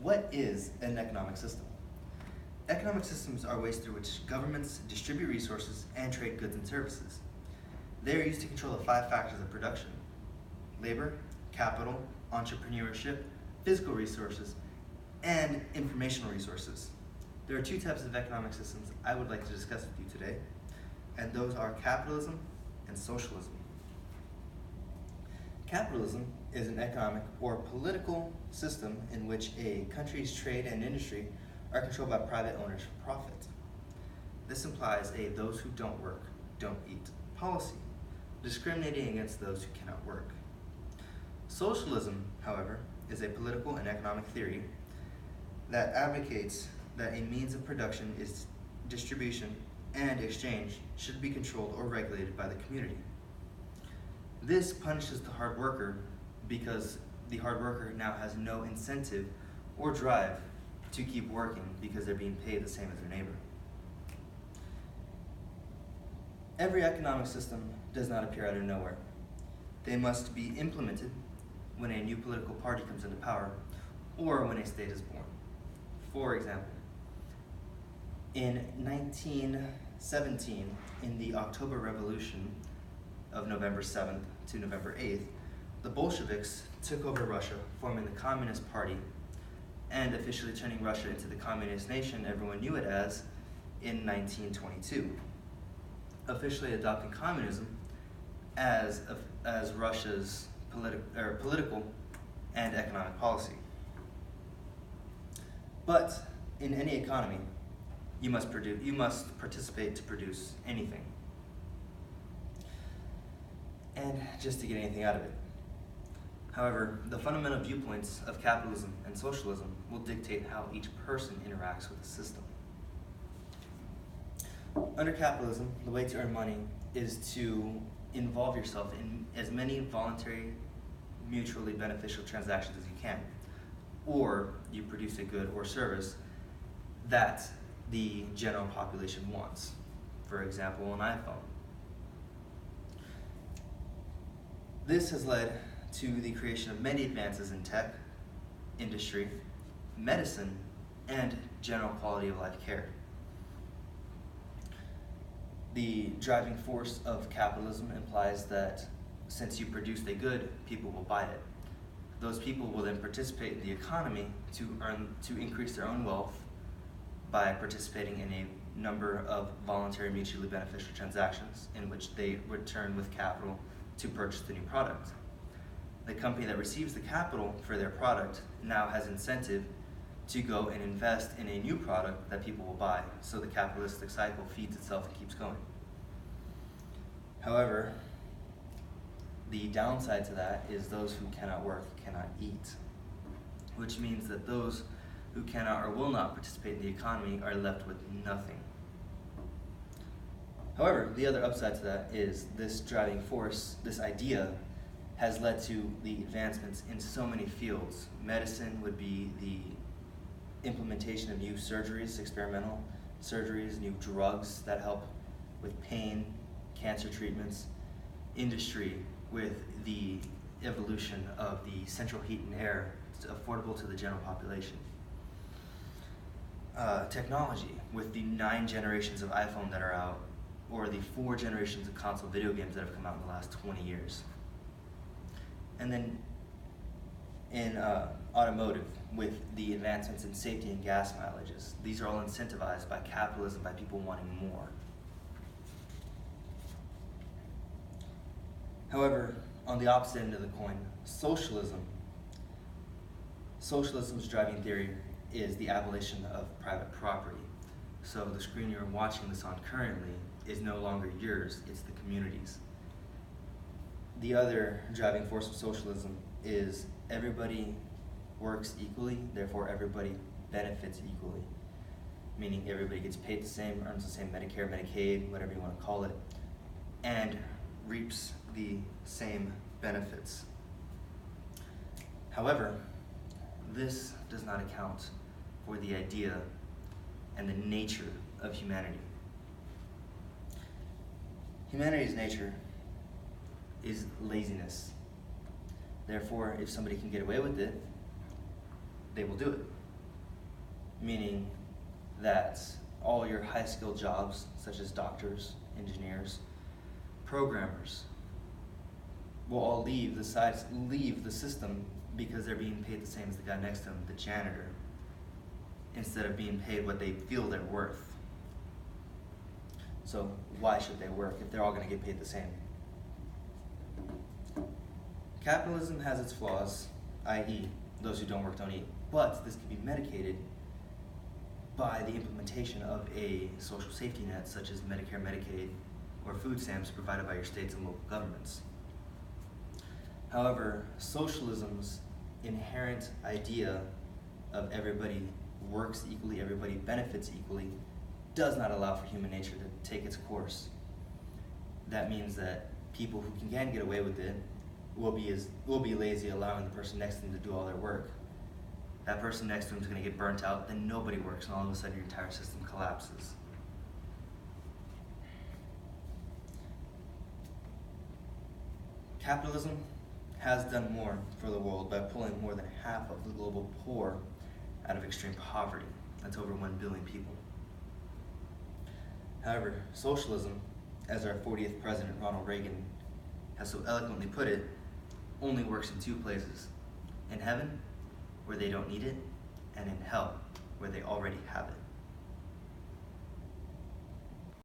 What is an economic system? Economic systems are ways through which governments distribute resources and trade goods and services. They are used to control the 5 factors of production: labor, capital, entrepreneurship, physical resources, and informational resources. There are 2 types of economic systems I would like to discuss with you today, and those are capitalism and socialism. Capitalism is an economic or political system in which a country's trade and industry are controlled by private owners for profit. This implies a those who don't work, don't eat policy, discriminating against those who cannot work. Socialism, however, is a political and economic theory that advocates that a means of production is distribution and exchange should be controlled or regulated by the community. This punishes the hard worker because the hard worker now has no incentive or drive to keep working because they're being paid the same as their neighbor. Every economic system does not appear out of nowhere. They must be implemented when a new political party comes into power or when a state is born. For example, in 1917, in the October Revolution of November 7th to November 8th, the Bolsheviks took over Russia, forming the Communist Party and officially turning Russia into the communist nation everyone knew it as in 1922, officially adopting communism as Russia's political and economic policy. But in any economy, you must participate to produce anything, and just to get anything out of it. However, the fundamental viewpoints of capitalism and socialism will dictate how each person interacts with the system. Under capitalism, the way to earn money is to involve yourself in as many voluntary, mutually beneficial transactions as you can, or you produce a good or service that the general population wants. For example, an iPhone. This has led to the creation of many advances in tech, industry, medicine, and general quality of life care. The driving force of capitalism implies that since you produced a good, people will buy it. Those people will then participate in the economy to increase their own wealth by participating in a number of voluntary mutually beneficial transactions in which they return with capital to purchase the new product. The company that receives the capital for their product now has incentive to go and invest in a new product that people will buy, so the capitalistic cycle feeds itself and keeps going. However, the downside to that is those who cannot work cannot eat, which means that those who cannot or will not participate in the economy are left with nothing. However, the other upside to that is this driving force, this idea, has led to the advancements in so many fields. Medicine would be the implementation of new surgeries, experimental surgeries, new drugs that help with pain, cancer treatments. Industry with the evolution of the central heat and air affordable to the general population. Technology with the 9 generations of iPhone that are out, or the 4 generations of console video games that have come out in the last 20 years. And then in automotive, with the advancements in safety and gas mileages. These are all incentivized by capitalism, by people wanting more. However, on the opposite end of the coin, socialism's driving theory is the abolition of private property. So the screen you're watching this on currently is no longer yours, it's the community's. The other driving force of socialism is everybody works equally, therefore everybody benefits equally. Meaning everybody gets paid the same, earns the same Medicare, Medicaid, whatever you want to call it, and reaps the same benefits. However, this does not account for the idea and the nature of humanity. Humanity's nature is laziness. Therefore, if somebody can get away with it, they will do it. meaning that all your high-skilled jobs, such as doctors, engineers, programmers, will all leave the system because they're being paid the same as the guy next to them, the janitor, instead of being paid what they feel they're worth. So why should they work if they're all going to get paid the same? Capitalism has its flaws, i.e., those who don't work don't eat, but this can be mitigated by the implementation of a social safety net such as Medicare, Medicaid, or food stamps provided by your states and local governments. However, socialism's inherent idea of everybody works equally, everybody benefits equally, does not allow for human nature to take its course. That means that people who can get away with it will be lazy, allowing the person next to them to do all their work. That person next to them is going to get burnt out, then nobody works, and all of a sudden your entire system collapses. Capitalism has done more for the world by pulling more than half of the global poor out of extreme poverty. That's over 1 billion people. However, socialism, as our 40th president Ronald Reagan has so eloquently put it, only works in 2 places: in heaven, where they don't need it, and in hell, where they already have it.